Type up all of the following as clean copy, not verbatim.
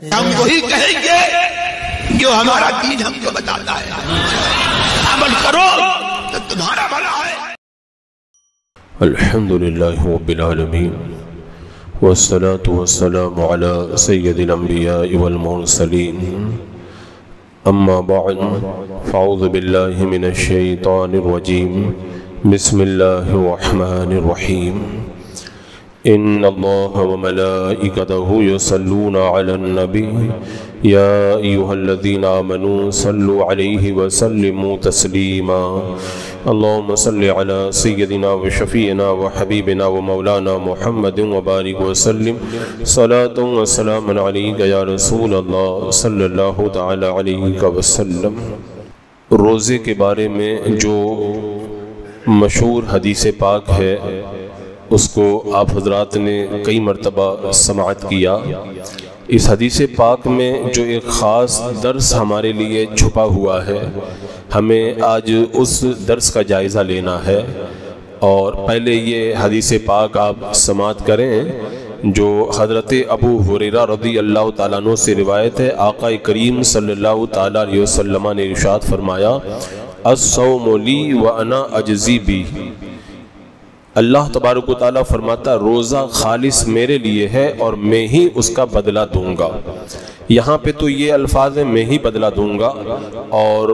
ہم وہی کہیں گے جو ہمارا دین ہم کو بتاتا ہے، عمل کرو تو تمہارا بھلا ہے۔ الحمدللہ رب العالمین والصلاة والسلام على سید الانبیاء والمرسلین، اما بعد فاعوذ باللہ من الشیطان الرجیم، بسم اللہ الرحمن الرحیم۔ ان اللہ وملائکتہ یصلون علی النبی یا ایہا الذین آمنوا صلوا علیہ وسلموا تسلیما۔ اللہم صل علی سیدنا وشفیعنا وحبیبنا ومولانا محمد وبارک وسلم صلاۃ وسلام علیک یا رسول اللہ صلی اللہ تعالی علیہ وسلم۔ روزے کے بارے میں جو مشہور حدیث پاک ہے اس کو آپ حضرات نے کئی مرتبہ سماعت کیا۔ اس حدیث پاک میں جو ایک خاص درس ہمارے لیے چھپا ہوا ہے، ہمیں آج اس درس کا جائزہ لینا ہے۔ اور پہلے یہ حدیث پاک آپ سماعت کریں جو حضرت ابو ہریرہ رضی اللہ تعالیٰ عنہ سے روایت ہے۔ آقا کریم صلی اللہ تعالیٰ علیہ وسلم نے ارشاد فرمایا، الصوم لی وانا اجزی بی۔ اللہ تبارک و تعالیٰ فرماتا روزہ خالص میرے لیے ہے اور میں ہی اس کا بدلہ دوں گا۔ یہاں پہ تو یہ الفاظ ہیں میں ہی بدلہ دوں گا، اور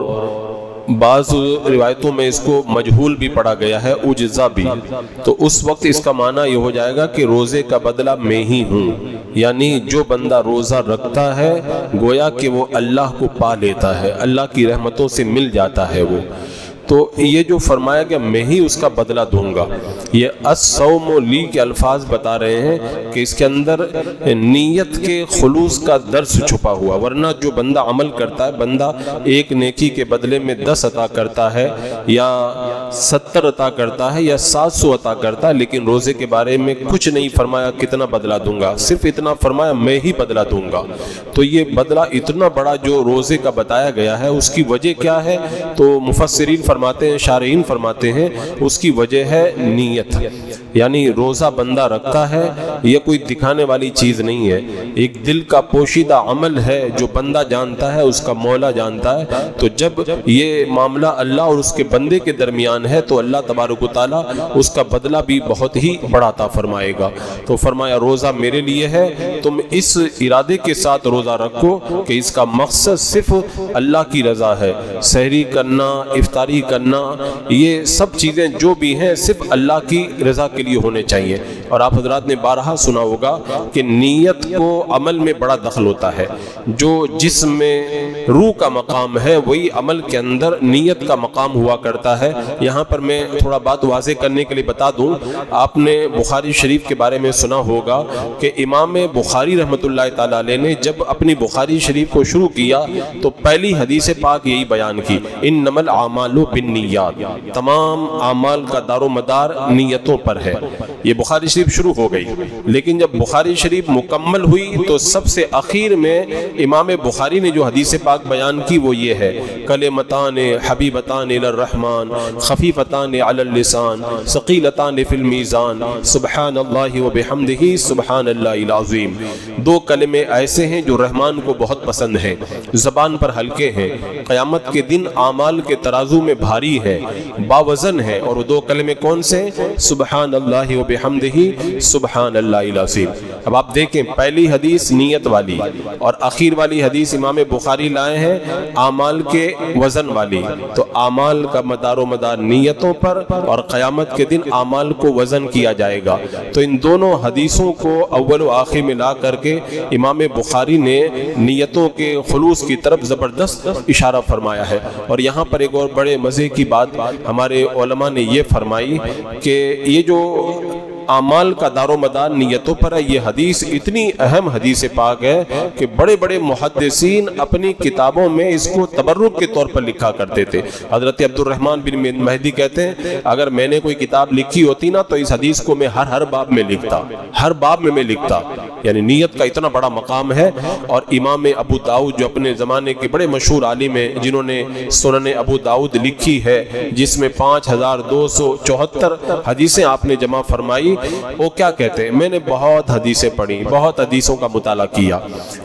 بعض روایتوں میں اس کو مجہول بھی پڑھا گیا ہے اجزا بھی، تو اس وقت اس کا معنی یہ ہو جائے گا کہ روزے کا بدلہ میں ہی ہوں، یعنی جو بندہ روزہ رکھتا ہے گویا کہ وہ اللہ کو پا لیتا ہے، اللہ کی رحمتوں سے مل جاتا ہے وہ۔ تو یہ جو فرمایا کہ میں ہی اس کا بدلہ دوں گا، یہ الصوم لی کے الفاظ بتا رہے ہیں کہ اس کے اندر نیت کے خلوص کا درس چھپا ہوا، ورنہ جو بندہ عمل کرتا ہے، بندہ ایک نیکی کے بدلے میں 10 عطا کرتا ہے یا 70 عطا کرتا ہے یا 700 عطا کرتا ہے، لیکن روزے کے بارے میں کچھ نہیں فرمایا کتنا بدلہ دوں گا، صرف اتنا فرمایا میں ہی بدلہ دوں گا۔ تو یہ بدلہ اتنا بڑا جو روزے کا بتایا گیا ہے، اس کی وجہ کیا ہے؟ تو مفسرین فرماتے ہیں، شارحین فرماتے ہیں اس کی وجہ ہے نیت، یعنی روزہ بندہ رکھتا ہے یہ کوئی دکھانے والی چیز نہیں ہے، ایک دل کا پوشیدہ عمل ہے جو بندہ جانتا ہے، اس کا مولا جانتا ہے۔ تو جب یہ معاملہ اللہ اور اس کے بندے کے درمیان ہے تو اللہ تبارک و تعالیٰ اس کا بدلہ بھی بہت ہی بڑا عطا فرمائے گا۔ تو فرمایا روزہ میرے لیے ہے، تم اس ارادے کے ساتھ روزہ رکھو کہ اس کا مقصد صرف اللہ کی رضا ہے، سحری کرنا، افطاری کرنا، یہ سب چیزیں جو بھی ہیں صرف اللہ کی رضا کے لیے ہونے چاہیے۔ اور آپ حضرات نے بارہا سنا ہوگا کہ نیت کو عمل میں بڑا دخل ہوتا ہے، جو جسم میں روح کا مقام ہے وہی عمل کے اندر نیت کا مقام ہوا کرتا ہے۔ یہاں پر میں تھوڑا بات واضح کرنے کے لیے بتا دوں، آپ نے بخاری شریف کے بارے میں سنا ہوگا کہ امام بخاری رحمۃ اللہ تعالیٰ علیہ نے جب اپنی بخاری شریف کو شروع کیا تو پہلی حدیث پاک یہی بیان کی، انما الاعمال بالنیات، تمام اعمال کا دار و مدار نیتوں پر ہے۔ یہ بخاری شریف شروع ہو گئی، لیکن جب بخاری شریف مکمل ہوئی تو سب سے اخیر میں امام بخاری نے جو حدیث پاک بیان کی وہ یہ ہے، کلمتان حبیبتان الی الرحمن خفیفتان علی اللسان ثقیلتان فی المیزان سبحان اللہ وبحمدہ سبحان اللہ العظیم۔ دو کلمے ایسے ہیں جو رحمان کو بہت پسند ہیں، زبان پر ہلکے ہیں، قیامت کے دن اعمال کے ترازو میں بھاری ہے، باوزن ہے، اور وہ دو کلمے کون سے؟ سبحان اللہ وبحمدہ سبحان اللہ العظیم۔ اب آپ دیکھیں پہلی حدیث نیت والی اور آخر والی حدیث امام بخاری لائے ہیں اعمال کے وزن والی، تو اعمال کا مدار و مدار نیتوں پر، اور قیامت کے دن اعمال کو وزن کیا جائے گا۔ تو ان دونوں حدیثوں کو اول و آخر میں لا کر کے امام بخاری نے نیتوں کے خلوص کی طرف زبردست اشارہ فرمایا ہے۔ اور یہاں پر ایک اور بڑے مزے کی بات ہمارے علماء نے یہ فرمائی کہ یہ جو اعمال کا دار و مدار نیتوں پر ہے، یہ حدیث اتنی اہم حدیث پاک ہے کہ بڑے بڑے محدثین اپنی کتابوں میں اس کو تبرک کے طور پر لکھا کرتے تھے۔ حضرت عبد الرحمن بن مہدی کہتے ہیں اگر میں نے کوئی کتاب لکھی ہوتی نا تو اس حدیث کو میں ہر باب میں لکھتا، ہر باب میں لکھتا، یعنی نیت کا اتنا بڑا مقام ہے۔ اور امام ابو داؤد جو اپنے زمانے کے بڑے مشہور عالم ہیں جنہوں نے سنن ابو داؤد لکھی ہے جس میں 5274 حدیثیں آپ نے جمع فرمائی، وہ کیا کہتے ہیں، میں نے بہت حدیثیں پڑھی، بہت حدیثوں کا مطالعہ کیا،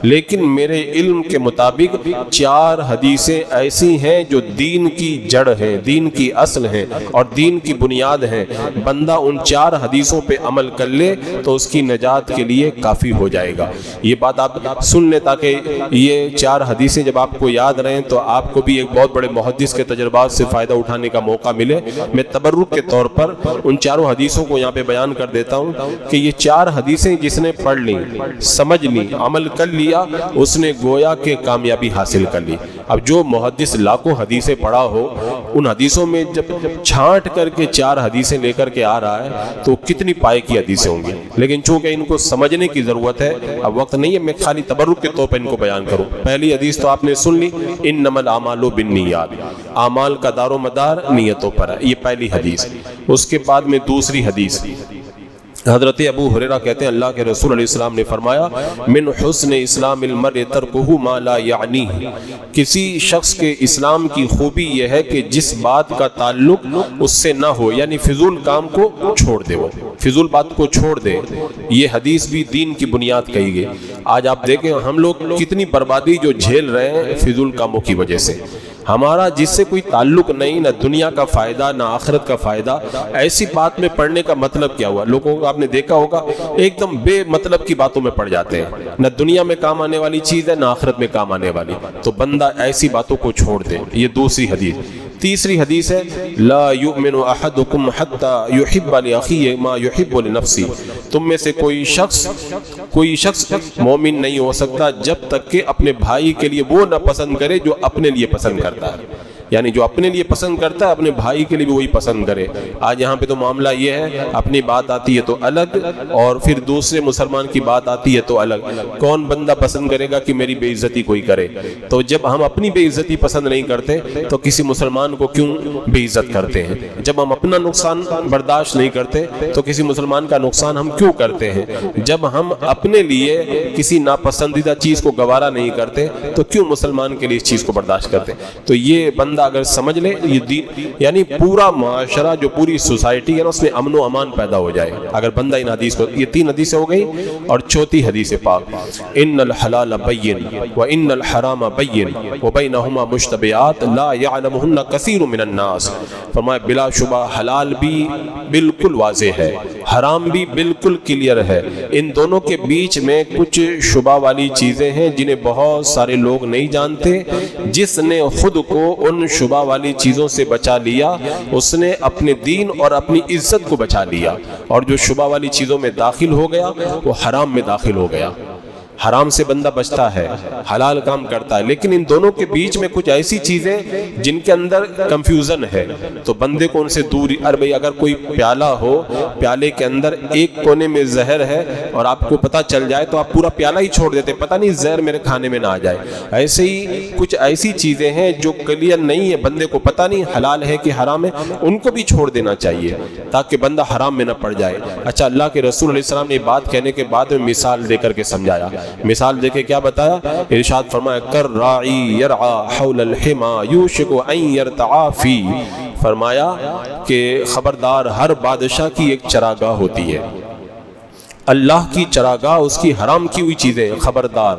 لیکن میرے علم کے مطابق 4 حدیثیں ایسی ہیں جو دین کی جڑ ہیں، دین کی اصل ہیں اور دین کی بنیاد ہیں۔ بندہ ان 4 حدیثوں پہ عمل کر لے تو اس کی نجات کے لیے کافی ہو جائے گا۔ یہ بات آپ سن لیں تاکہ یہ 4 حدیثیں جب آپ کو یاد رہیں تو آپ کو بھی ایک بہت بڑے محدث کے تجربات سے فائدہ اٹھانے کا موقع ملے۔ میں تبرک کے طور پر ان 4 حدیثوں کو یہاں پہ بیان کر دیتا ہوں کہ یہ 4 حدیثیں جس نے پڑھ لی، سمجھ لی، عمل کر لیا، اس نے گویا کہ کامیابی حاصل کر لی۔ اب جو محدث لاکھوں حدیثیں پڑھا ہو، ان حدیثوں میں جب چھانٹ کر کے 4 حدیثیں لے کر کے آ رہا ہے تو کتنی پائے کی حدیثیں ہوں گی، لیکن چونکہ ان کو سمجھنے کی ضرورت ہے، اب وقت نہیں ہے میں خالی تبرک کے طور پر ان کو بیان کروں۔ پہلی حدیث تو آپ نے سن لی، انما الاعمال بالنیات، اعمال کا دار و مدار نیتوں پر ہے، یہ پہلی حدیث۔ اس کے بعد میں دوسری حدیث، حضرت ابو ہریرہ کہتے ہیں اللہ کے رسول علیہ السلام نے فرمایا من حسن اسلام المرء ترکہ ما لا یعنیہ، کسی شخص کے اسلام کی خوبی یہ ہے کہ جس بات کا تعلق اس سے نہ ہو، یعنی فضول کام کو چھوڑ دے، وہ فضول بات کو چھوڑ دے۔ یہ حدیث بھی دین کی بنیاد کہی گئی۔ آج آپ دیکھیں ہم لوگ کتنی بربادی جو جھیل رہے ہیں فضول کاموں کی وجہ سے، ہمارا جس سے کوئی تعلق نہیں، نہ دنیا کا فائدہ نہ آخرت کا فائدہ، ایسی بات میں پڑھنے کا مطلب کیا ہوا؟ لوگوں کو آپ نے دیکھا ہوگا ایک دم بے مطلب کی باتوں میں پڑ جاتے ہیں، نہ دنیا میں کام آنے والی چیز ہے نہ آخرت میں کام آنے والی، تو بندہ ایسی باتوں کو چھوڑ دے۔ یہ دوسری حدیث۔ تیسری حدیث ہے لا یؤمن احدکم حتی یحب لاخیہ ما یحب لنفسہ، تم میں سے کوئی شخص مومن نہیں ہو سکتا جب تک کہ اپنے بھائی کے لیے وہ نہ پسند کرے جو اپنے لیے پسند کرتا ہے، یعنی جو اپنے لیے پسند کرتا ہے اپنے بھائی کے لیے بھی وہی پسند کرے۔ آج یہاں پہ تو معاملہ یہ ہے اپنی بات آتی ہے تو الگ اور پھر دوسرے مسلمان کی بات آتی ہے تو الگ۔ کون بندہ پسند کرے گا کہ میری بے عزتی کوئی کرے؟ تو جب ہم اپنی بے عزتی پسند نہیں کرتے تو کسی مسلمان کو کیوں بے عزت کرتے ہیں؟ جب ہم اپنا نقصان برداشت نہیں کرتے تو کسی مسلمان کا نقصان ہم کیوں کرتے ہیں؟ جب ہم اپنے لیے کسی ناپسندیدہ چیز کو گوارا نہیں کرتے تو کیوں مسلمان کے لیے اس چیز کو برداشت کرتے؟ تو یہ بندہ اگر سمجھ لے یہ دین، یعنی پورا معاشرہ جو پوری سوسائٹی ہے نا اس میں امن و امان پیدا ہو جائے اگر بندہ ان حدیث کو۔ یہ 3 حدیثیں ہو گئی، اور چوتھی حدیث پاک ان الحلال بین وان الحرام بین وبینہما مشتبہات لا یعلمہن کثیر من الناس، فرمایا بلا شبہ حلال بھی بالکل واضح ہے، حرام بھی بالکل کلیئر ہے، ان دونوں کے بیچ میں کچھ شبہ والی چیزیں ہیں جنہیں بہت سارے لوگ نہیں جانتے۔ جس نے خود کو ان شبہ والی چیزوں سے بچا لیا اس نے اپنے دین اور اپنی عزت کو بچا لیا، اور جو شبہ والی چیزوں میں داخل ہو گیا وہ حرام میں داخل ہو گیا۔ حرام سے بندہ بچتا ہے، حلال کام کرتا ہے، لیکن ان دونوں کے بیچ میں کچھ ایسی چیزیں جن کے اندر کنفیوژن ہے تو بندے کو ان سے دوری۔ بھئی اگر کوئی پیالہ ہو، پیالے کے اندر ایک کونے میں زہر ہے اور آپ کو پتہ چل جائے تو آپ پورا پیالہ ہی چھوڑ دیتے، پتہ نہیں زہر میرے کھانے میں نہ آ جائے۔ ایسے ہی کچھ ایسی چیزیں ہیں جو کلیئر نہیں ہے، بندے کو پتہ نہیں حلال ہے کہ حرام ہے، ان کو بھی چھوڑ دینا چاہیے تاکہ بندہ حرام میں نہ پڑ جائے۔ اچھا، اللہ کے رسول علیہ السلام نے بات کہنے کے بعد میں مثال دے کر کے سمجھایا۔ مثال دیکھے کیا بتایا؟ ارشاد فرمایا کر راعی یرعا حول الحما یوشک ان یرتعا فی، فرمایا کہ خبردار ہر بادشاہ کی ایک چراگاہ ہوتی ہے، اللہ کی چراگاہ اس کی حرام کی ہوئی چیزیں، خبردار۔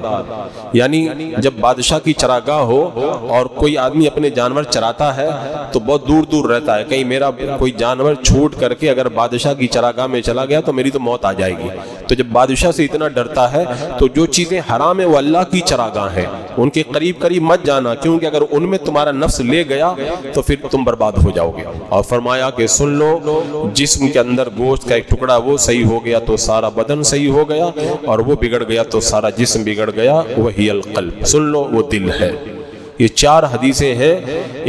یعنی جب بادشاہ کی چراگاہ ہو اور کوئی آدمی اپنے جانور چراتا ہے تو بہت دور دور رہتا ہے، کہیں میرا کوئی جانور چھوٹ کر کے اگر بادشاہ کی چراگاہ میں چلا گیا تو میری تو موت آ جائے گی۔ تو جب بادشاہ سے اتنا ڈرتا ہے تو جو چیزیں حرام ہیں وہ اللہ کی چراگاہ ہیں، ان کے قریب قریب مت جانا، کیونکہ اگر ان میں تمہارا نفس لے گیا تو پھر تم برباد ہو جاؤ گے۔ اور فرمایا کہ سن لو، جسم کے اندر گوشت کا ایک ٹکڑا وہ صحیح ہو گیا تو سارا بدن صحیح ہو گیا، اور وہ بگڑ گیا تو سارا جسم بگڑ گیا، وہی القلب، سن لو وہ دل ہے۔ یہ 4 حدیثیں ہیں،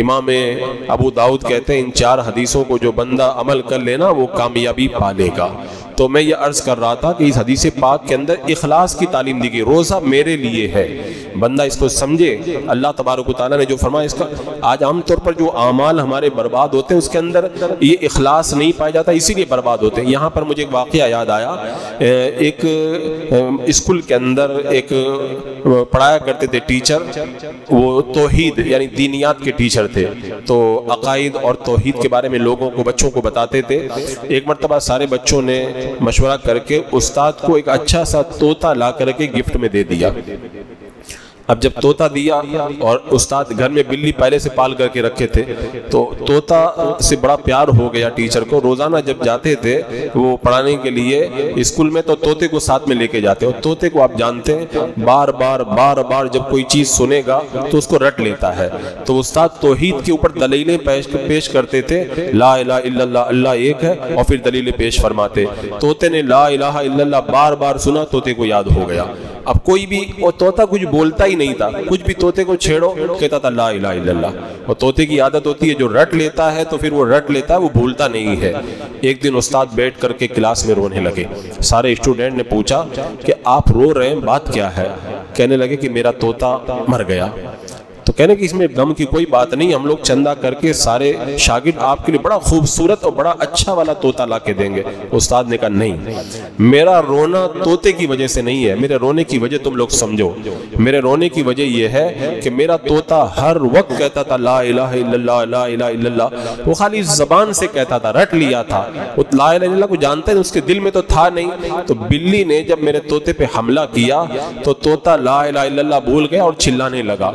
امام ابو داؤد کہتے ہیں ان 4 حدیثوں کو جو بندہ عمل کر لینا وہ کامیابی پا لے گا۔ تو میں یہ عرض کر رہا تھا کہ اس حدیث پاک کے اندر اخلاص کی تعلیم دی گئی، روزہ میرے لیے ہے، بندہ اس کو سمجھے۔ اللہ تبارک و تعالیٰ نے جو فرمایا اس کا، آج عام طور پر جو اعمال ہمارے برباد ہوتے ہیں اس کے اندر یہ اخلاص نہیں پایا جاتا، اسی لیے برباد ہوتے ہیں۔ یہاں پر مجھے ایک واقعہ یاد آیا، ایک اسکول کے اندر ایک پڑھایا کرتے تھے ٹیچر، وہ توحید یعنی دینیات کے ٹیچر تھے، تو عقائد اور توحید کے بارے میں لوگوں کو، بچوں کو بتاتے تھے۔ ایک مرتبہ سارے بچوں نے مشورہ کر کے استاد کو ایک اچھا سا طوطا لا کر کے گفٹ میں دے دیا۔ اب جب طوطا دیا اور استاد گھر میں بلی پہلے سے پال کر کے رکھے تھے تو طوطا سے بڑا پیار ہو گیا ٹیچر کو۔ روزانہ جب جاتے تھے وہ پڑھانے کے لیے اسکول میں تو طوطے کو ساتھ میں لے کے جاتے، اور طوطے کو آپ جانتے ہیں بار بار جب کوئی چیز سنے گا تو اس کو رٹ لیتا ہے۔ تو استاد توحید کے اوپر دلیلیں پیش کرتے تھے، لا الہ الا اللہ، اللہ ایک ہے، اور پھر دلیلیں پیش فرماتے۔ طوطے نے لا الہ الا اللہ بار سنا، طوطے کو یاد ہو گیا۔ اب کوئی بھی، اور طوطا کچھ بولتا ہی نہیں تھا، کچھ بھی طوطے کو چھیڑو کہتا تھا لا الہ الا اللہ۔ اور طوطے کی عادت ہوتی ہے جو رٹ لیتا ہے تو پھر وہ رٹ لیتا ہے، وہ بھولتا نہیں ہے۔ ایک دن استاد بیٹھ کر کے کلاس میں رونے لگے۔ سارے اسٹوڈنٹ نے پوچھا کہ آپ رو رہے ہیں، بات کیا ہے؟ کہنے لگے کہ میرا طوطا مر گیا۔ تو کہنے کہ اس میں غم کی کوئی بات نہیں، ہم لوگ چندہ کر کے سارے شاگرد آپ کے لیے بڑا خوبصورت اور بڑا اچھا والا طوطا لا کے دیں گے۔ استاد نے کہا نہیں، میرا رونا طوطے کی وجہ سے نہیں ہے، میرے رونے کی وجہ تم لوگ سمجھو۔ میرے رونے کی وجہ یہ ہے کہ میرا طوطا ہر وقت کہتا تھا لا الہ الا اللہ، لا الہ الا اللہ۔ وہ خالی زبان سے کہتا تھا، رٹ لیا تھا، وہ لا الہ الا اللہ کو جانتا ہے، اس کے دل میں تو تھا نہیں۔ تو بلی نے جب میرے طوطے پہ حملہ کیا تو طوطا لا الہ الا اللہ بھول گیا اور چلانے لگا۔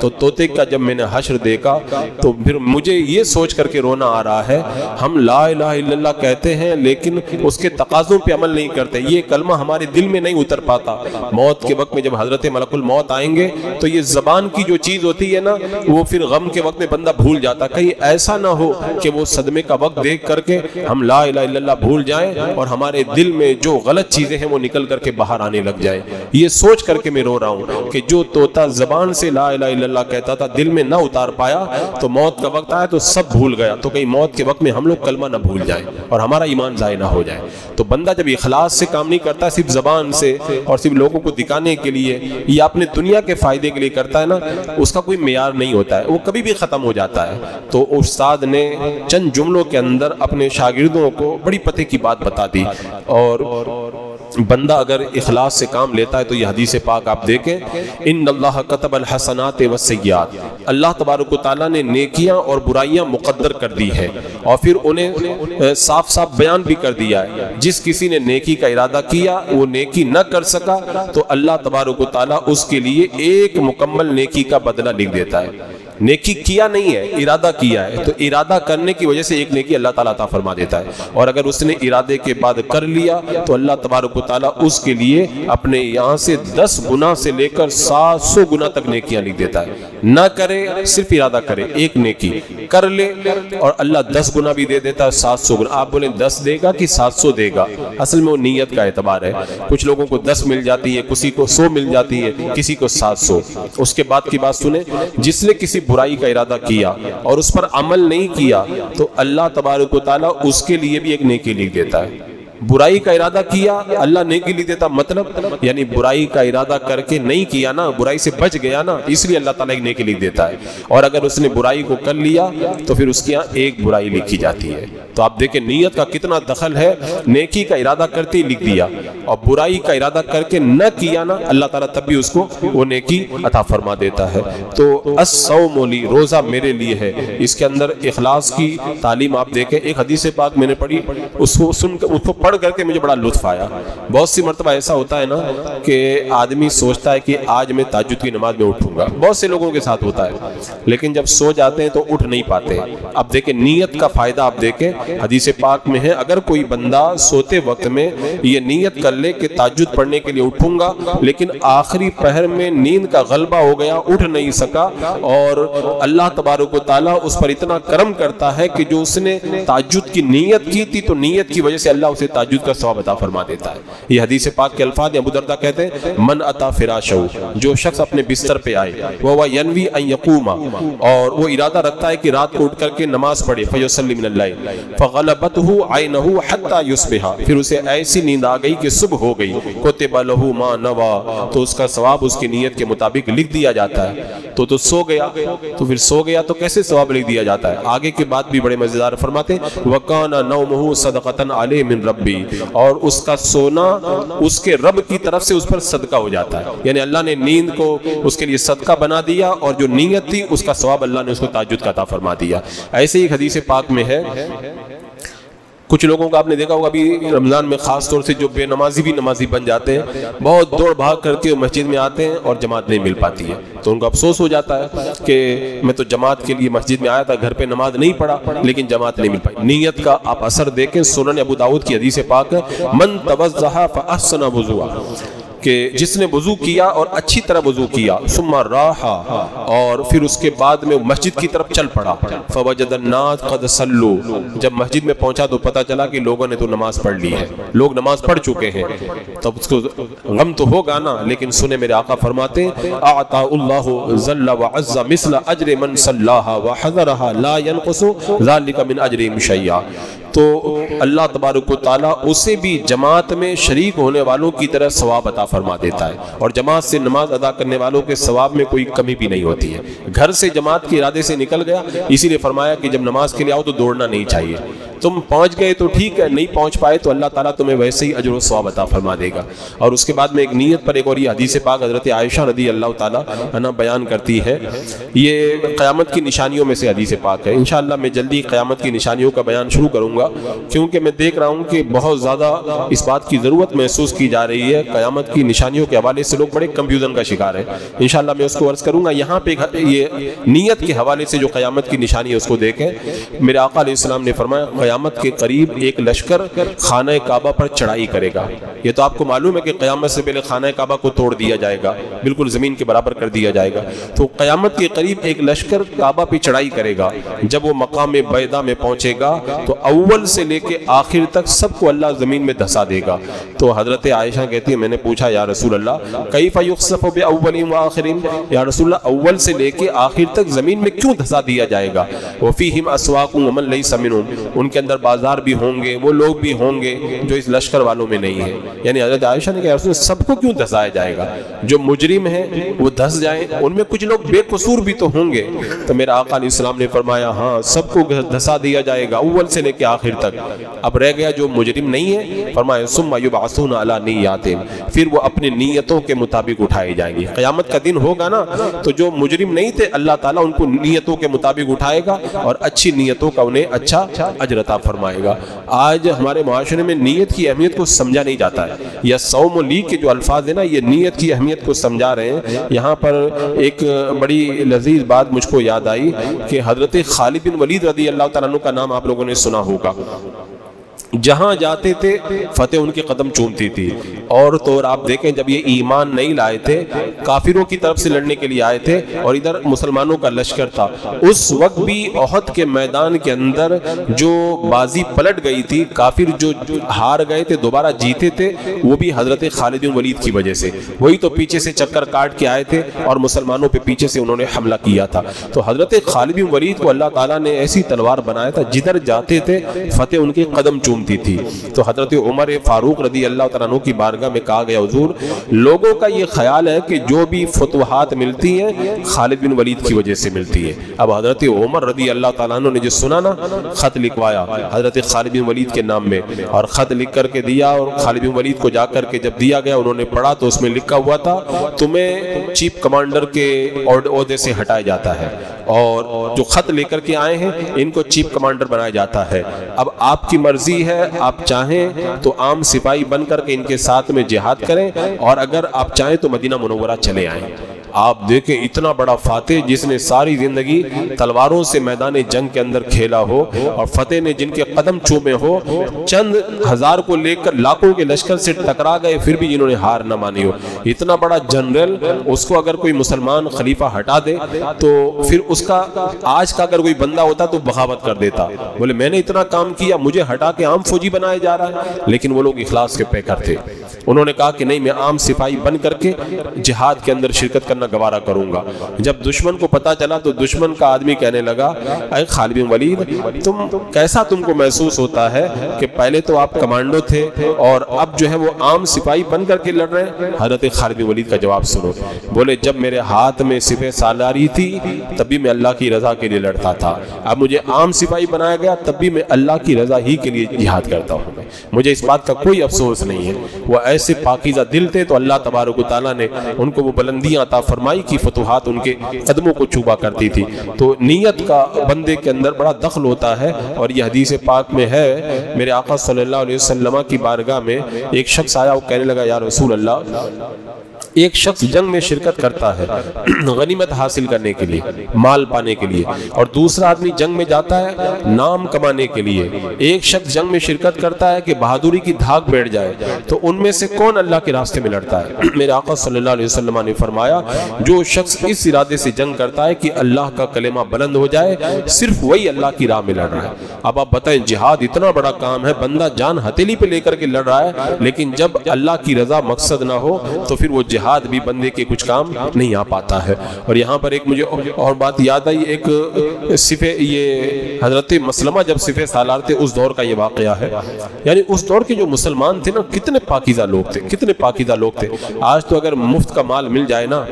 تو طوطے کا جب میں نے حشر دیکھا تو پھر مجھے یہ سوچ کر کے رونا آ رہا ہے، ہم لا الہ الا اللہ کہتے ہیں لیکن اس کے تقاضوں پہ عمل نہیں کرتے، یہ کلمہ ہمارے دل میں نہیں اتر پاتا۔ موت کے وقت میں جب حضرت ملک الموت آئیں گے تو یہ زبان کی جو چیز ہوتی ہے نا، وہ پھر غم کے وقت میں بندہ بھول جاتا۔ کہیں ایسا نہ ہو کہ وہ صدمے کا وقت دیکھ کر کے ہم لا الہ الا اللہ بھول جائیں اور ہمارے دل میں جو غلط چیزیں ہیں وہ نکل کر کے باہر آنے لگ جائے۔ یہ سوچ کر کے میں رو رہا ہوں کہ جو طوطا زبان سے لا الہ الا اللہ کہتا تھا دل میں نہ اتار پایا تو موت کا وقت آیا تو سب بھول گیا۔ تو کہیں موت کے وقت میں ہم لوگ کلمہ نہ بھول جائیں اور ہمارا ایمان ضائع نہ ہو جائے۔ تو بندہ جب اخلاص سے کام نہیں کرتا، صرف زبان سے اور صرف لوگوں کو دکھانے کے لیے یا اپنے دنیا کے فائدے کے لیے کرتا ہے نا، اس کا کوئی معیار نہیں ہوتا ہے، وہ کبھی بھی ختم ہو جاتا ہے۔ تو استاد نے چند جملوں کے اندر اپنے شاگردوں کو بڑی پتے کی بات بتا دی، اور بندہ اگر اخلاص سے کام لیتا ہے تو یہ حدیث پاک آپ دیکھیں، ان اللہ کتب الحسنات والسیئات، اللہ تبارک و تعالیٰ نے نیکیاں اور برائیاں مقدر کر دی ہے، اور پھر انہیں صاف صاف بیان بھی کر دیا ہے۔ جس کسی نے نیکی کا ارادہ کیا وہ نیکی نہ کر سکا تو اللہ تبارک و تعالیٰ اس کے لیے ایک مکمل نیکی کا بدلہ لکھ دیتا ہے۔ نیکی کیا نہیں ہے، ارادہ کیا ہے، تو ارادہ کرنے کی وجہ سے ایک نیکی اللہ تعالیٰ عطا فرما دیتا ہے، اور اگر اس نے ارادے کے بعد کر لیا تو اللہ تبارک و تعالیٰ اس کے لیے اپنے یہاں سے 10 گنا سے لے کر 700 گنا تک نیکیاں لکھ دیتا ہے۔ نہ کرے، صرف ارادہ کرے، ایک نیکی کر لے اور اللہ 10 گنا بھی دے دیتا ہے، 700 گنا۔ آپ بولیں 10 دے گا کہ 700 دے گا؟ اصل میں وہ نیت کا اعتبار ہے، کچھ لوگوں کو 10 مل جاتی ہے، کسی کو 100 مل جاتی ہے، کسی کو 700۔ اس کے بعد کی بات سنیں، جس نے کسی برائی کا ارادہ کیا اور اس پر عمل نہیں کیا تو اللہ تبارک و تعالیٰ اس کے لیے بھی ایک نیکی لکھ دیتا ہے۔ برائی کا ارادہ کیا اللہ نیکی لکھ دیتا، مطلب یعنی برائی کا ارادہ کر کے نہیں کیا نا، برائی سے بچ گیا نا، اس لیے اللہ تعالیٰ ایک نیکی لکھ دیتا ہے، اور اگر اس نے برائی کو کر لیا تو پھر اس کے یہاں ایک برائی لکھی جاتی ہے۔ تو آپ دیکھیں نیت کا کتنا دخل ہے، نیکی کا ارادہ کرتے ہی لکھ دیا، اور برائی کا ارادہ کر کے نہ کیا نا، اللہ تعالیٰ تب بھی اس کو وہ نیکی عطا فرما دیتا ہے۔ تو الصوم لی، روزہ میرے لیے ہے، اس کے اندر اخلاص کی تعلیم آپ دیکھیں۔ ایک حدیث پاک میں نے پڑھی، اس کو سن کر، اس کو پڑھ کر کے مجھے بڑا لطف آیا۔ بہت سی مرتبہ ایسا ہوتا ہے نا کہ آدمی سوچتا ہے کہ آج میں تہجد کی نماز میں اٹھوں گا، بہت سے لوگوں کے ساتھ ہوتا ہے، لیکن جب سو جاتے ہیں تو اٹھ نہیں پاتے۔ اب دیکھیں نیت کا فائدہ، آپ دیکھیں حدیث پاک میں ہے، اگر کوئی بندہ سوتے وقت میں یہ نیت کر لے کہ تہجد پڑھنے کے لیے اٹھوں گا، لیکن آخری پہر میں نیند کا غلبہ ہو گیا، اٹھ نہیں سکا، اور اللہ تبارک و تعالیٰ اس پر اتنا کرم کرتا ہے کہ جو اس نے تہجد کی نیت کی تھی تو نیت کی وجہ سے اللہ اسے تہجد کا ثواب عطا فرما دیتا ہے۔ یہ حدیث پاک کے الفاظ ابو درداء کہتے ہیں، من اتا فراشہ، جو شخص اپنے بستر پہ آئے، وہ ینوی ان یقوم، اور وہ ارادہ رکھتا ہے کہ رات کو اٹھ کر کے نماز پڑھے، فیصلی من اللیل فغلبته عینہ حتی یصبح، پھر اسے ایسی نیند آ گئی کہ صبح ہو گئی، کتب لہ ما نوی، تو اس کا ثواب اس کی نیت کے مطابق لکھ دیا جاتا ہے۔ تو سو گیا، تو پھر سو گیا تو کیسے ثواب لکھ دیا جاتا ہے؟ آگے کے بعد بھی بڑے مزیدار فرماتے ہیں، وَكَانَ نَوْمُهُ صَدَقَةً عَلَيْهِ مِن رَبِّهِ، اور اس کا سونا اس کے رب کی طرف سے اس پر صدقہ ہو جاتا ہے، یعنی اللہ نے نیند کو اس کے لیے صدقہ بنا دیا، اور جو نیت تھی اس کا ثواب اللہ نے اس کو تہجد کا عطا فرما دیا۔ ایسے ہی حدیث پاک میں ہے، کچھ لوگوں کا آپ نے دیکھا ہوگا ابھی رمضان میں خاص طور سے جو بے نمازی بھی نمازی بن جاتے ہیں، بہت دوڑ بھاگ کر کے مسجد میں آتے ہیں اور جماعت نہیں مل پاتی ہے، تو ان کو افسوس ہو جاتا ہے کہ میں تو جماعت کے لیے مسجد میں آیا تھا، گھر پہ نماز نہیں پڑھا لیکن جماعت نہیں مل پائی۔ نیت کا آپ اثر دیکھیں، سنن ابو داؤد کی حدیث پاک ہے، من توضأ فاحسن وضوء، کہ جس نے وضو کیا اور اچھی طرح وضو کیا، ثم راح، اور پھر اس کے بعد میں مسجد کی طرف چل پڑا، فوجد الناس قد صلوا، جب مسجد میں پہنچا تو پتہ چلا کہ لوگوں نے تو نماز پڑھ لی ہے، لوگ نماز پڑھ چکے ہیں، تب اس کو غم تو ہوگا نا، لیکن سنے میرے آقا فرماتے ہیں اعطى اللہ ذل وعز مثل اجر من صلاها وحضرها لا ينقص ذلك من اجرهم شيئا، تو اللہ تبارک و تعالیٰ اسے بھی جماعت میں شریک ہونے والوں کی طرح ثواب عطا فرما دیتا ہے، اور جماعت سے نماز ادا کرنے والوں کے ثواب میں کوئی کمی بھی نہیں ہوتی ہے۔ گھر سے جماعت کے ارادے سے نکل گیا، اسی لیے فرمایا کہ جب نماز کے لیے آؤ تو دوڑنا نہیں چاہیے، تم پہنچ گئے تو ٹھیک ہے، نہیں پہنچ پائے تو اللہ تعالیٰ تمہیں ویسے ہی اجر و ثواب عطا فرما دے گا۔ اور اس کے بعد میں ایک نیت پر ایک اور یہ حدیث پاک حضرت عائشہ رضی اللہ تعالیٰ عنہ بیان کرتی ہے، یہ قیامت کی نشانیوں میں سے حدیث پاک ہے۔ انشاءاللہ میں جلدی قیامت کی نشانیوں کا بیان شروع کروں گا، کیونکہ میں دیکھ رہا ہوں کہ بہت زیادہ اس بات کی ضرورت محسوس کی جا رہی ہے، قیامت کی نشانیوں کے حوالے سے لوگ بڑے کنفیوژن کا شکار ہیں۔ انشاءاللہ میں اس کو عرض کروں گا۔ یہاں پہ یہ نیت کے حوالے سے جو قیامت کی نشانی ہے اس کو دیکھیں۔ میرے آقا علیہ السلام نے فرمایا قیامت کے قریب ایک لشکر خانہ کعبہ پر چڑھائی کرے گا۔ یہ تو آپ کو معلوم ہے کہ قیامت سے پہلے خانہ کعبہ کو توڑ دیا جائے گا، بالکل زمین کے برابر کر دیا جائے گا، تو قیامت کے قریب ایک لشکر کعبہ پہ چڑھائی کرے گا۔ جب وہ مقام بیضا میں پہنچے گا تو اول سے لے کے آخر تک سب کو اللہ زمین میں دھسا دے گا۔ تو حضرت عائشہ کہتی ہے میں نے پوچھا یا رسول اللہ کیف یخسف باولین وآخرین، یا رسول اللہ اول سے لے کے آخر تک زمین میں کیوں دھسا دیا جائے گا؟ وفیہم اسواق ومن لیس منہم، ان کے اندر بازار بھی ہوں گے، وہ لوگ بھی ہوں گے جو اس لشکر والوں میں نہیں ہیں۔ یعنی حضرت عائشہ نے کہا رسول اللہ سب کو کیوں دھسایا جائے گا؟ جو مجرم ہیں وہ دھس جائیں، ان میں کچھ لوگ بے قصور بھی تو ہوں گے۔ تو میرا آقا علیہ السلام نے فرمایا ہاں سب کو دھسا دیا جائے گا اول سے لے کے آخر تک، اب رہ گیا جو مجرم نہیں ہے، فرمایا ثم یبعثون علی نیاتہم، پھر وہ اپنی نیتوں کے مطابق اٹھائے جائیں گے۔ قیامت کا دن ہوگا نا تو جو مجرم نہیں تھے اللہ تعالیٰ ان کو نیتوں کے مطابق اٹھائے گا اور اچھی نیتوں کا انہیں اچھا اجر عطا فرمائے گا۔ آج ہمارے معاشرے میں نیت کی اہمیت کو سمجھا نہیں جاتا ہے، یا صوم و لی کے جو الفاظ ہیں نا یہ نیت کی اہمیت کو سمجھا رہے ہیں۔ یہاں پر ایک بڑی لذیذ بات مجھ کو یاد آئی کہ حضرت خالد بن ولید رضی اللہ تعالیٰ عنہ کا نام آپ لوگوں نے سنا ہوگا، جہاں جاتے تھے فتح ان کے قدم چومتی تھی، اور تو آپ دیکھیں جب یہ ایمان نہیں لائے تھے کافروں کی طرف سے لڑنے کے لیے آئے تھے اور ادھر مسلمانوں کا لشکر تھا، اس وقت بھی احد کے میدان کے اندر جو بازی پلٹ گئی تھی، کافر جو ہار گئے تھے دوبارہ جیتے تھے، وہ بھی حضرت خالد بن ولید کی وجہ سے، وہی تو پیچھے سے چکر کاٹ کے آئے تھے اور مسلمانوں پہ پیچھے سے انہوں نے حملہ کیا تھا۔ تو حضرت خالد بن ولید کو اللہ تعالیٰ نے ایسی تلوار بنایا تھا جدھر جاتے تھے فتح ان کے قدم چومتی تھی۔ تو حضرت عمر فاروق رضی اللہ تعالیٰ عنہ کی بارگاہ میں کہا گیا حضور لوگوں کا یہ خیال ہے کہ جو بھی فتوحات ملتی ہیں خالد بن ولید کی وجہ سے ملتی ہے۔ اب حضرت عمر رضی اللہ تعالیٰ عنہ نے جو سنا نا خط لکھوایا حضرت خالد بن ولید کے نام میں، اور خط لکھ کر کے دیا، اور خالد بن ولید کو جا کر کے جب دیا گیا انہوں نے پڑھا تو اس میں لکھا ہوا تھا تمہیں چیف کمانڈر کے عہدے سے ہٹایا جاتا ہے، اور جو خط لے کر کے آئے ہیں ان کو چیف کمانڈر بنایا جاتا ہے۔ اب آپ کی مرضی ہے، آپ چاہیں تو عام سپاہی بن کر کے ان کے ساتھ میں جہاد کریں، اور اگر آپ چاہیں تو مدینہ منورہ چلے آئیں۔ آپ دیکھیں اتنا بڑا فاتح جس نے ساری زندگی تلواروں سے میدان جنگ کے اندر کھیلا ہو، اور فتح نے جن کے قدم چومے ہو، چند ہزار کو لے کر لاکھوں کے لشکر سے ٹکرا گئے پھر بھی جنہوں نے ہار نہ مانی ہو، اتنا بڑا جنرل، اس کو اگر کوئی مسلمان خلیفہ ہٹا دے تو پھر اس کا آج کا اگر کوئی بندہ ہوتا تو بغاوت کر دیتا، بولے میں نے اتنا کام کیا مجھے ہٹا کے عام فوجی بنایا جا رہا ہے۔ لیکن وہ لوگ اخلاص کے پیکر تھے، انہوں نے کہا کہ نہیں میں عام سپاہی بن کر کے جہاد کے اندر شرکت کرنا گوارا کروں گا۔ جب دشمن کو پتا چلا تو دشمن کا آدمی کہنے لگا اے خالد بن ولید کیسا تم کو محسوس ہوتا ہے کہ پہلے تو آپ کمانڈو تھے اور اب جو ہے وہ عام سپاہی بن کر کے لڑ رہے ہیں؟ حضرت خالد بن ولید کا جواب سنو، بولے جب میرے ہاتھ میں سپہ سالاری تھی تب بھی میں اللہ کی رضا کے لیے لڑتا تھا، اب مجھے عام سپاہی بنایا گیا تب بھی میں اللہ کی رضا ہی کے لیے جہاد کرتا ہوں، مجھے اس بات کا کوئی افسوس نہیں ہے۔ وہ ایسے پاکیزہ دل تھے تو اللہ تبارک و تعالیٰ نے ان کو وہ بلندیاں عطا فرمائی کی فتوحات ان کے قدموں کو چوبا کرتی تھی۔ تو نیت کا بندے کے اندر بڑا دخل ہوتا ہے، اور یہ حدیث پاک میں ہے، میرے آقا صلی اللہ علیہ وسلم کی بارگاہ میں ایک شخص آیا، وہ کہنے لگا یا رسول اللہ، ایک شخص جنگ میں شرکت کرتا ہے غنیمت حاصل کرنے کے لیے، مال پانے کے لیے، اور دوسرا آدمی جنگ میں جاتا ہے نام کمانے کے لیے۔ ایک شخص جنگ میں شرکت کرتا ہے کہ بہادری کی دھاک بیٹھ جائے، تو ان میں سے کون اللہ کے راستے میں لڑتا ہے؟ میرے آقا صلی اللہ علیہ وسلم نے فرمایا جو شخص اس ارادے سے جنگ کرتا ہے کہ اللہ کا کلمہ بلند ہو جائے، صرف وہی اللہ کی راہ میں لڑ رہا ہے۔ اب آپ بتائیں، جہاد اتنا بڑا کام ہے، بندہ جان ہتھیلی پہ لے کر کے لڑ رہا ہے، لیکن جب اللہ کی رضا مقصد نہ ہو تو پھر وہ جہاد بھی بندے کے کچھ کام نہیں آ پاتا ہے۔ اور یہاں پر ایک مجھے اور بات یاد آئی، ایک صفے، یہ حضرت مسلمہ جب صفے سالار تھے اس دور کا یہ واقعہ ہے، یعنی اس دور کے جو مسلمان تھے نا، کتنے پاکیزہ لوگ تھے، کتنے پاکیزہ لوگ تھے۔ آج تو اگر مفت کا مال مل جائے نا،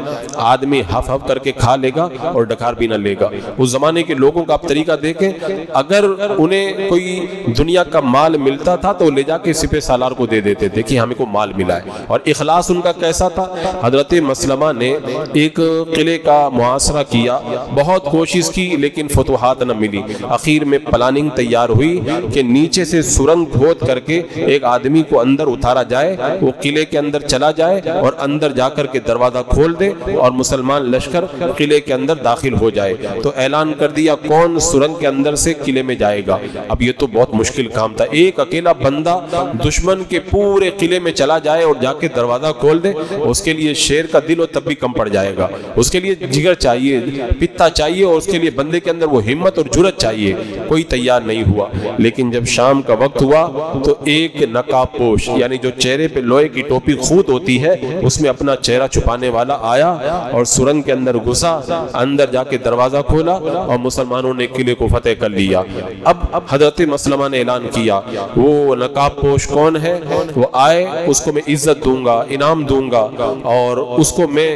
آدمی ہف ہف کر کے کھا لے گا اور ڈکار بھی نہ لے گا۔ اس زمانے کے لوگوں کا آپ طریقہ دیکھیں، اگر انہیں کوئی دنیا کا مال ملتا تھا تو لے جا کے صفے سالار کو دے دیتے تھے کہ ہمیں کو مال ملا ہے۔ اور اخلاص ان کا کیسا تھا؟ حضرت مسلمہ نے ایک قلعے کا محاصرہ کیا، بہت کوشش کی لیکن فتوحات نہ ملی۔ آخر میں پلاننگ تیار ہوئی کہ نیچے سے سرنگ کھود کر کے ایک آدمی کو اندر اتارا جائے، وہ قلعے کے اندر چلا جائے اور اندر جا کر کے دروازہ کھول دے اور مسلمان لشکر قلعے کے اندر داخل ہو جائے۔ تو اعلان کر دیا کون سرنگ کے اندر سے قلعے میں جائے گا۔ اب یہ تو بہت مشکل کام تھا، ایک اکیلا بندہ دشمن کے پورے قلعے میں چلا جائے اور جا کے دروازہ کھول دے، اس کے لیے شیر کا دل ہو تب بھی کم پڑ جائے گا، اس کے لیے جگر چاہیے، پتا چاہیے، اور اس کے لیے بندے کے اندر وہ ہمت اور جرت چاہیے۔ کوئی تیار نہیں ہوا۔ لیکن جب شام کا وقت ہوا تو ایک نقاب پوش، یعنی جو چہرے پہ لوہے کی ٹوپی خود ہوتی ہے، اس میں اپنا چہرہ چھپانے والا آیا اور سرنگ کے اندر گھسا، اندر جا کے دروازہ کھولا اور مسلمانوں نے قلعے کو فتح کر لیا۔ اب حضرت مسلمہ نے اعلان کیا وہ نقاب پوش کون ہے، وہ آئے، اس کو میں عزت دوں گا، انعام دوں گا، اور اس کو میں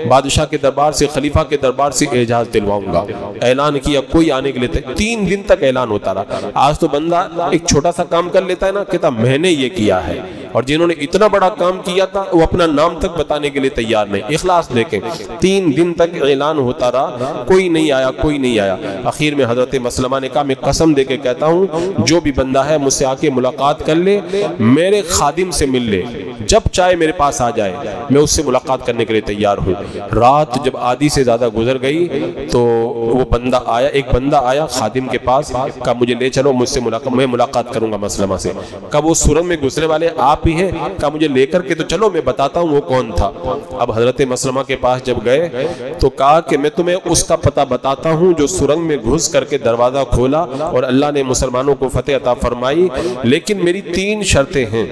بادشاہ کے دربار سے، خلیفہ کے دربار سے اعزاز دلواؤں گا۔ اعلان کیا، کوئی آنے کے لیے 3 دن تک اعلان ہوتا رہا۔ آج تو بندہ ایک چھوٹا سا کام کر لیتا ہے نا، کہتا میں نے یہ کیا ہے، اور جنہوں نے اتنا بڑا کام کیا تھا وہ اپنا نام تک بتانے کے لیے تیار نہیں۔ اخلاص دیکھیں، 3 دن تک اعلان ہوتا رہا، کوئی نہیں آیا، کوئی نہیں آیا۔ آخر میں حضرت مسلمہ نے کہا میں قسم دے کے کہتا ہوں جو بھی بندہ ہے مجھ سے آ کے ملاقات کر لے، میرے خادم سے مل لے، جب چاہے میرے پاس آ جائے، میں اس سے ملاقات کرنے کے لیے تیار ہوں۔ رات جب آدھی سے زیادہ گزر گئی تو وہ بندہ آیا، ایک بندہ آیا خادم کے پاس، کہا مجھے لے چلو، مجھ سے میں ملاقات کروں گا مسلمہ سے۔ کہا وہ سرنگ میں گزرنے والے آپ ہی ہیں؟ کہا مجھے لے کر کے تو چلو، میں بتاتا ہوں وہ کون تھا۔ اب حضرت مسلمہ کے پاس جب گئے تو کہا کہ میں تمہیں اس کا پتہ بتاتا ہوں جو سرنگ میں گھس کر کے دروازہ کھولا اور اللہ نے مسلمانوں کو فتح عطا فرمائی، لیکن میری 3 شرطیں ہیں،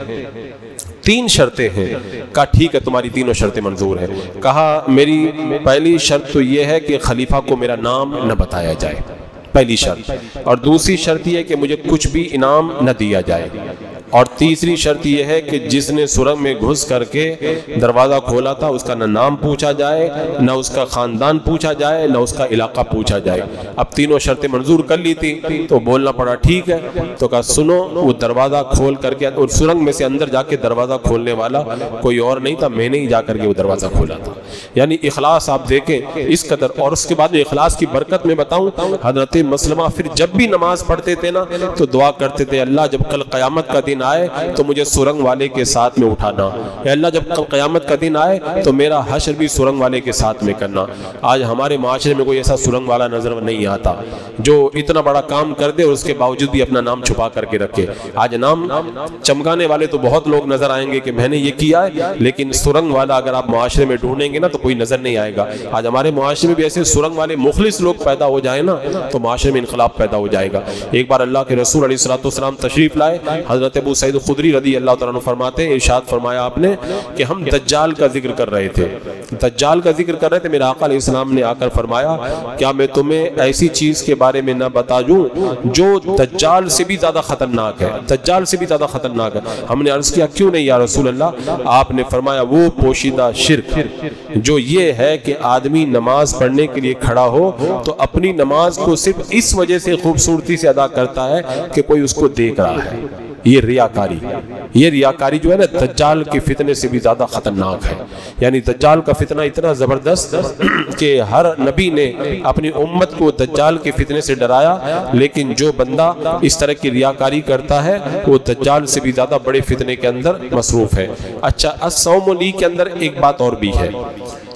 3 شرطیں ہیں۔ کہا ٹھیک ہے، تمہاری 3 شرطیں منظور ہیں۔ کہا میری پہلی شرط تو یہ ہے کہ خلیفہ کو میرا نام نہ بتایا جائے، پہلی شرط، اور دوسری شرط یہ ہے کہ مجھے کچھ بھی انعام نہ دیا جائے، اور تیسری شرط یہ ہے کہ جس نے سرنگ میں گھس کر کے دروازہ کھولا تھا اس کا نہ نام پوچھا جائے، نہ اس کا خاندان پوچھا جائے، نہ اس کا علاقہ پوچھا جائے۔ اب 3 شرطیں منظور کر لی تھی تو بولنا پڑا ٹھیک ہے۔ تو کہا سنو، وہ دروازہ کھول کر کے، اور سرنگ میں سے اندر جا کے دروازہ کھولنے والا کوئی اور نہیں تھا، میں نے ہی جا کر کے وہ دروازہ کھولا تھا۔ یعنی اخلاص آپ دیکھیں اس قدر۔ اور اس کے بعد اخلاص کی برکت میں بتاؤں، حضرت مسلمہ پھر جب بھی نماز پڑھتے تھے نا تو دعا کرتے تھے اللہ جب کل قیامت کا دن آئے تو مجھے سرنگ والے کے ساتھ میں اٹھانا، یا اللہ جب کل قیامت کا دن آئے تو میرا حشر بھی سرنگ والے کے ساتھ میں کرنا۔ آج ہمارے معاشرے میں کوئی ایسا سرنگ والا نظر نہیں آتا جو اتنا بڑا کام کر دے اور اس کے باوجود بھی اپنا نام چھپا کر کے رکھے۔ آج نام چمکانے والے تو بہت لوگ نظر آئیں گے کہ میں نے یہ کیا ہے، لیکن سرنگ والا اگر آپ معاشرے میں ڈھونڈیں گے نا تو کوئی نظر نہیں آئے گا۔ آج ہمارے معاشرے میں بھی ایسے سرنگ والے مخلص لوگ پیدا ہو جائیں نا تو معاشرے میں انقلاب پیدا ہو جائے گا۔ ایک بار اللہ کے رسول علیہ الصلوۃ والسلام تشریف لائے، حضرت ابو سعید خدری رضی اللہ تعالیٰ عنہ فرماتے ہیں، ارشاد فرمایا آپ نے کہ ہم دجال کا ذکر کر رہے تھے، دجال کا ذکر کر رہے تھے، میرے آقا علیہ السلام نے آ کر فرمایا کیا میں تمہیں ایسی چیز کے بارے میں نہ بتا دوں جو دجال سے بھی زیادہ خطرناک ہے، دجال سے بھی زیادہ خطرناک ہے۔ ہم نے عرض کیا کیوں نہیں یا رسول اللہ؟ آپ نے فرمایا وہ پوشیدہ شرک جو یہ ہے کہ آدمی نماز پڑھنے کے لیے کھڑا ہو تو اپنی نماز کو صرف اس وجہ سے خوبصورتی سے ادا کرتا ہے کہ کوئی اس کو دیکھ رہا ہے، یہ ریاکاری جو ہے نا دجال کے فتنے سے بھی زیادہ خطرناک ہے. یعنی دجال کا فتنہ اتنا زبردست کہ ہر نبی نے اپنی امت کو دجال کے فتنے سے ڈرایا، لیکن جو بندہ اس طرح کی ریاکاری کرتا ہے وہ دجال سے بھی زیادہ بڑے فتنے کے اندر مصروف ہے. اچھا، الصوم لی کے اندر ایک بات اور بھی ہے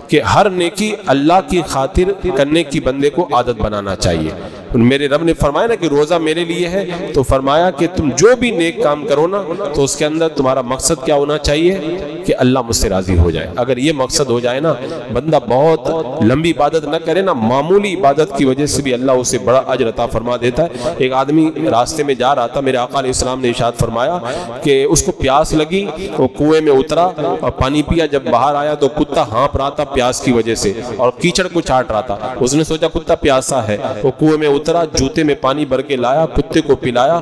کہ ہر نیکی اللہ کی خاطر کرنے کی بندے کو عادت بنانا چاہیے. میرے رب نے فرمایا نا کہ روزہ میرے لیے ہے، تو فرمایا کہ تم جو بھی نیک کام کرو نا تو اس کے اندر تمہارا مقصد کیا ہونا چاہیے کہ اللہ مجھ سے راضی ہو جائے. اگر یہ مقصد ہو جائے نا، بندہ بہت لمبی عبادت نہ کرے نا، معمولی عبادت کی وجہ سے بھی اللہ اسے بڑا اجر عطا فرما دیتا ہے. ایک آدمی راستے میں جا رہا تھا، میرے آقا علیہ السلام نے ارشاد فرمایا کہ اس کو پیاس لگی، وہ کنویں میں اترا اور پانی پیا. جب باہر آیا تو کتا ہانپ رہا تھا پیاس کی وجہ سے اور کیچڑ کو چاٹ رہا تھا. اس نے سوچا کتا پیاسا ہے، وہ کنویں میں اترا، جوتے میں پانی بھر کے لایا، کتے کو پلایا.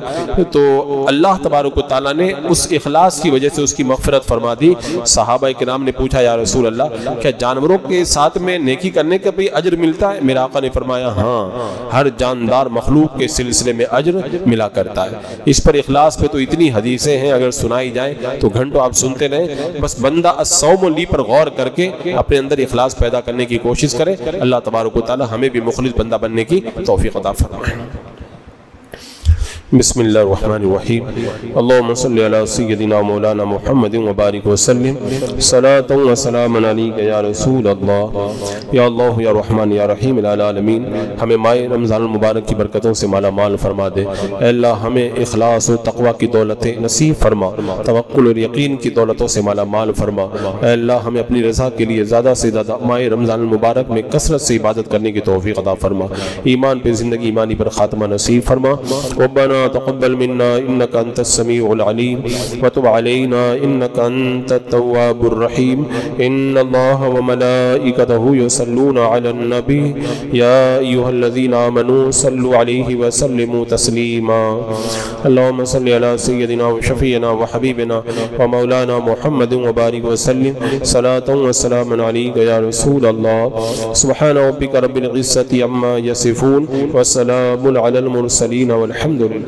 تو اللہ تبارک و تعالیٰ نے اس اخلاص کی وجہ سے اس کی مغفرت فرما دی. صحابہ کرام نے پوچھا یا رسول اللہ، کیا جانوروں کے ساتھ میں نیکی کرنے کا بھی اجر ملتا ہے؟ میرا آقا نے فرمایا ہاں، ہر جاندار مخلوق کے سلسلے میں اجر ملا کرتا ہے. اس پر اخلاص پہ تو اتنی حدیثیں ہیں، اگر سنائی جائیں تو گھنٹوں آپ سنتے رہیں. بس بندہ الصوم لی پر غور کر کے اپنے اندر اخلاص پیدا کرنے کی کوشش کرے. اللہ تبارک و تعالی ہمیں بھی مخلص بندہ بننے کی توفیق عطا فرمائے. بسم اللہ الرحمن الرحیم. اللہم صلی علی سیدنا مولانا محمد وبارک وسلم. صلاة و سلام علیک یا رسول اللہ. یا اللہ یا رحمان یا رحیم العالمین. ہمیں ماہ رمضان المبارک کی برکتوں سے مالا مال فرما دے. اے اللہ ہمیں اخلاص و تقوی کی دولت نصیب فرما، توکل اور یقین کی دولتوں سے مالا مال فرما. اے اللہ ہمیں اپنی رضا کے لیے زیادہ سے زیادہ ماہ رمضان المبارک میں کثرت سے عبادت کرنے کی توفیق عطا فرما. ایمان پہ زندگی، ایمانی پر خاتمہ نصیب فرما. ربنا تقبل منا انك انت السميع العليم وتب علينا انك انت التواب الرحيم. ان الله وملائكته يصلون على النبي يا ايها الذين امنوا صلوا عليه وسلموا تسليما. اللهم صل على سيدنا وشفيعنا وحبيبنا ومولانا محمد وبارك وسلم. صلاة وسلام عليك يا رسول الله. سبحان ربك رب العزة عما يصفون وسلام على المرسلين والحمد لله.